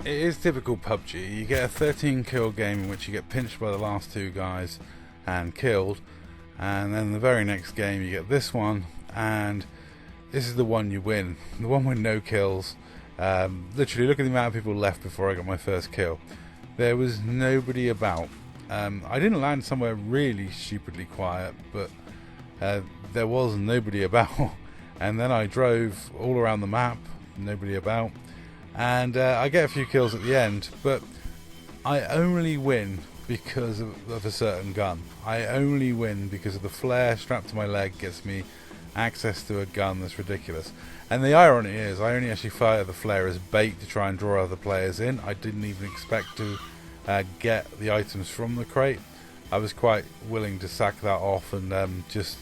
It is typical PUBG. You get a 13 kill game in which you get pinched by the last two guys and killed, and then the very next game you get this one, and this is the one you win, the one with no kills. Literally, look at the amount of people left before I got my first kill. There was nobody about. I didn't land somewhere really stupidly quiet, but there was nobody about. And then I drove all around the map, nobody about. And I get a few kills at the end, but I only win because of a certain gun. I only win because of the flare strapped to my leg gets me access to a gun that's ridiculous. And the irony is, I only actually fire the flare as bait to try and draw other players in. I didn't even expect to get the items from the crate. I was quite willing to sack that off and just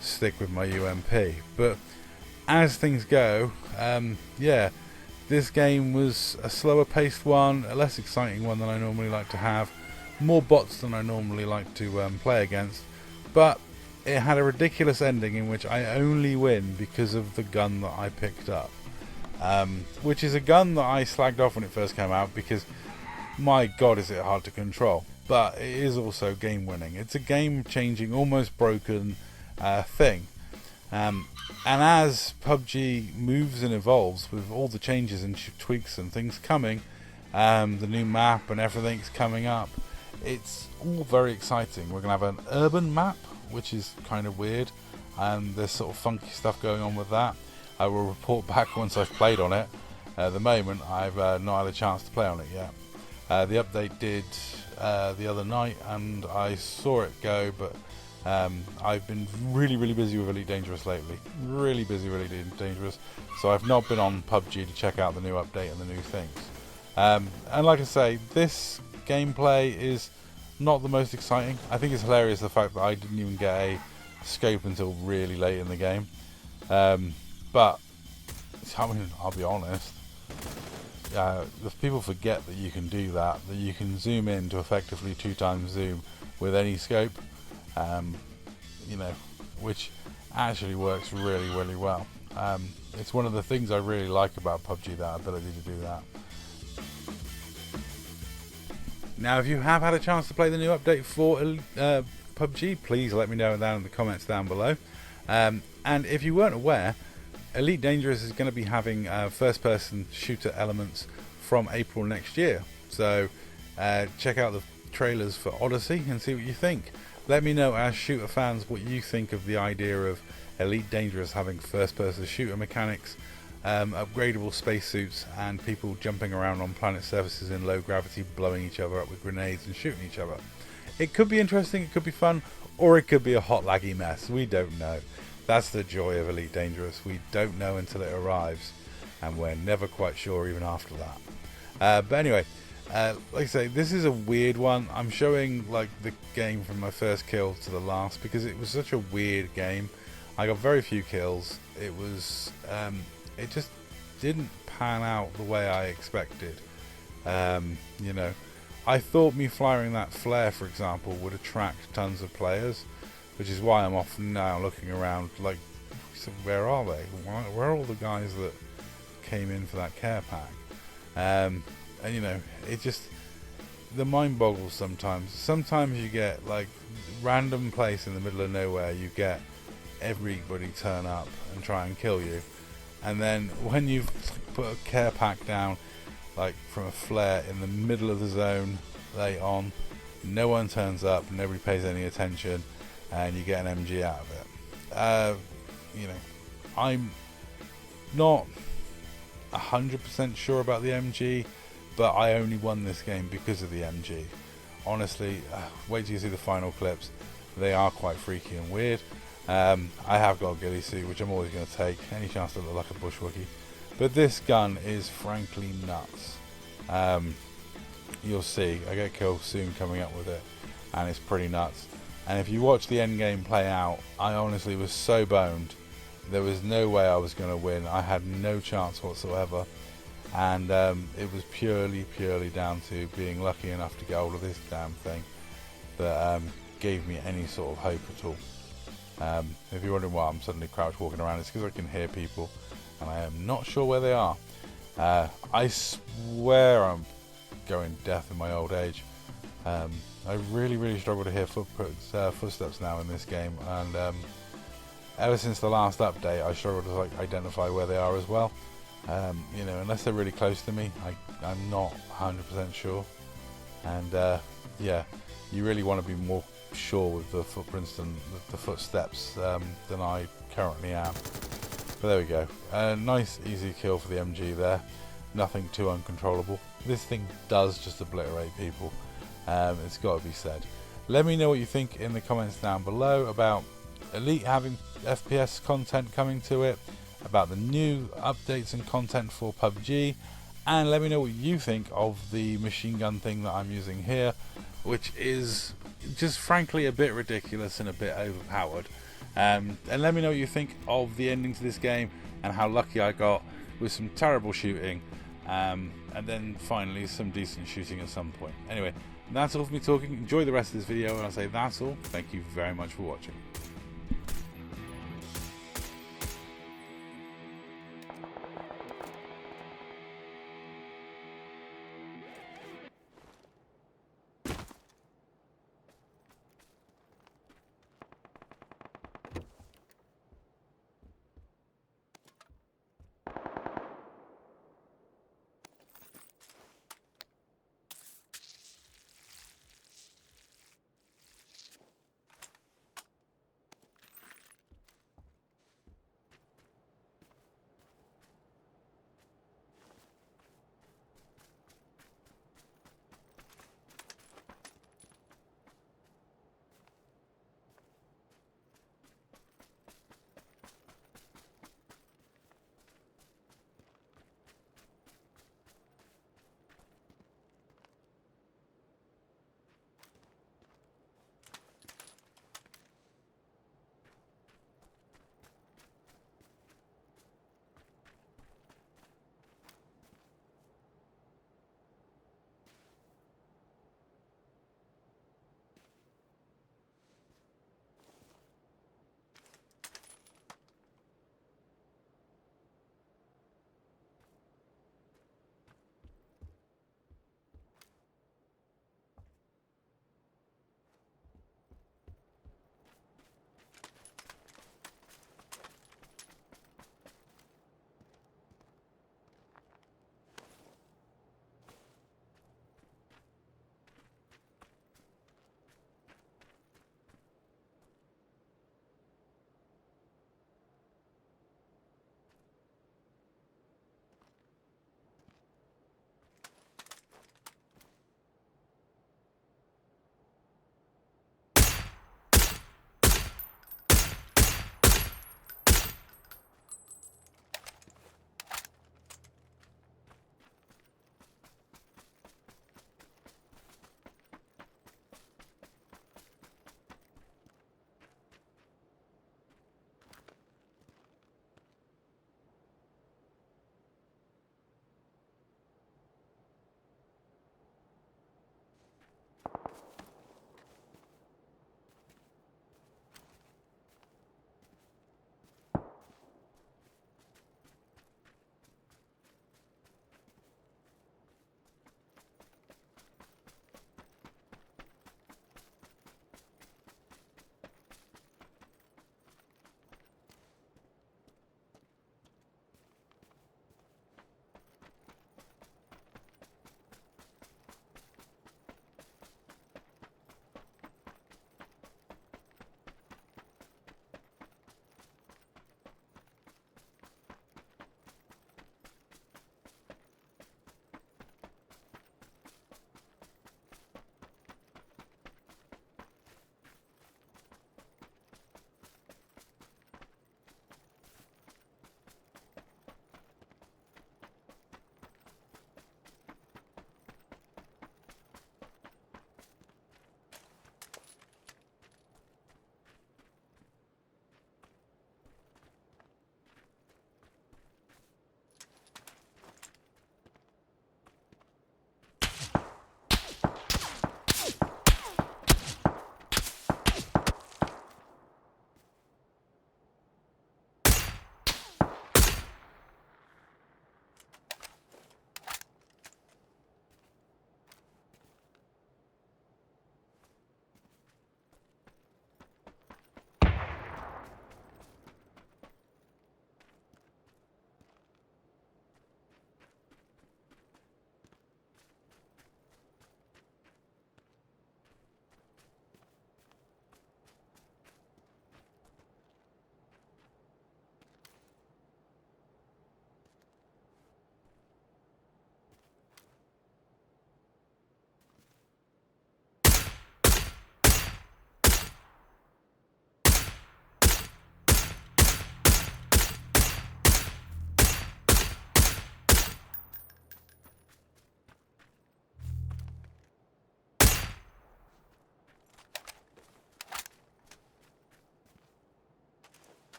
stick with my UMP. But as things go, yeah. This game was a slower paced one, a less exciting one than I normally like to have, more bots than I normally like to play against, but it had a ridiculous ending in which I only win because of the gun that I picked up, which is a gun that I slagged off when it first came out because my god is it hard to control, but it is also game winning. It's a game changing, almost broken thing. And as PUBG moves and evolves with all the changes and tweaks and things coming, the new map and everything's coming up, it's all very exciting. We're going to have an urban map, which is kind of weird, and there's sort of funky stuff going on with that. I will report back once I've played on it. At the moment, I've not had a chance to play on it yet. The update did the other night, and I saw it go, but I've been really busy with Elite Dangerous lately. Really busy with Elite Dangerous. So I've not been on PUBG to check out the new update and the new things. And like I say, this gameplay is not the most exciting. I think it's hilarious the fact that I didn't even get a scope until really late in the game. But, I mean, I'll be honest. If people forget that you can do that you can zoom in to effectively 2x zoom with any scope. You know, which actually works really well. It's one of the things I really like about PUBG, that ability to do that. Now, if you have had a chance to play the new update for PUBG, please let me know down in the comments down below. And if you weren't aware, Elite Dangerous is going to be having first-person shooter elements from April next year. So check out the trailers for Odyssey and see what you think. Let me know, as shooter fans, what you think of the idea of Elite Dangerous having first-person shooter mechanics, upgradable spacesuits, and people jumping around on planet surfaces in low gravity, blowing each other up with grenades and shooting each other. It could be interesting, it could be fun, or it could be a hot laggy mess. We don't know. That's the joy of Elite Dangerous. We don't know until it arrives, and we're never quite sure even after that. But anyway, like I say, this is a weird one. I'm showing like the game from my first kill to the last because it was such a weird game. I got very few kills. It was it just didn't pan out the way I expected. You know, I thought me firing that flare, for example, would attract tons of players, which is why I'm off now looking around like, so where are they? Where are all the guys that came in for that care pack? And you know, it just, the mind boggles sometimes. Sometimes you get like random place in the middle of nowhere, you get everybody turn up and try and kill you, and then when you've put a care pack down like from a flare in the middle of the zone late on, no one turns up, nobody pays any attention, and you get an MG out of it. You know, I'm not 100% sure about the MG, but I only won this game because of the MG. Honestly, wait till you see the final clips. They are quite freaky and weird. I have got a ghillie suit, which I'm always going to take, any chance to look like a bushwookie. But this gun is frankly nuts. you'll see I get killed soon coming up with it, and it's pretty nuts. And if you watch the end game play out, I honestly was so boned. There was no way I was going to win. I had no chance whatsoever, and it was purely down to being lucky enough to get hold of this damn thing that gave me any sort of hope at all. If you're wondering why I'm suddenly crouch walking around, it's because I can hear people and I am not sure where they are. I swear I'm going deaf in my old age. I really struggle to hear footsteps now in this game, and ever since the last update I struggle to like identify where they are as well. You know, unless they're really close to me, I'm not 100% sure. And yeah, you really want to be more sure with the footprints than the footsteps than I currently am. But there we go. Nice easy kill for the MG there. Nothing too uncontrollable. This thing does just obliterate people. It's got to be said. Let me know what you think in the comments down below about Elite having FPS content coming to it, about the new updates and content for PUBG, and let me know what you think of the machine gun thing that I'm using here, which is just frankly a bit ridiculous and a bit overpowered. And let me know what you think of the ending to this game and how lucky I got with some terrible shooting, and then finally some decent shooting at some point. Anyway, that's all for me talking. Enjoy the rest of this video, and I'll say that's all. Thank you very much for watching.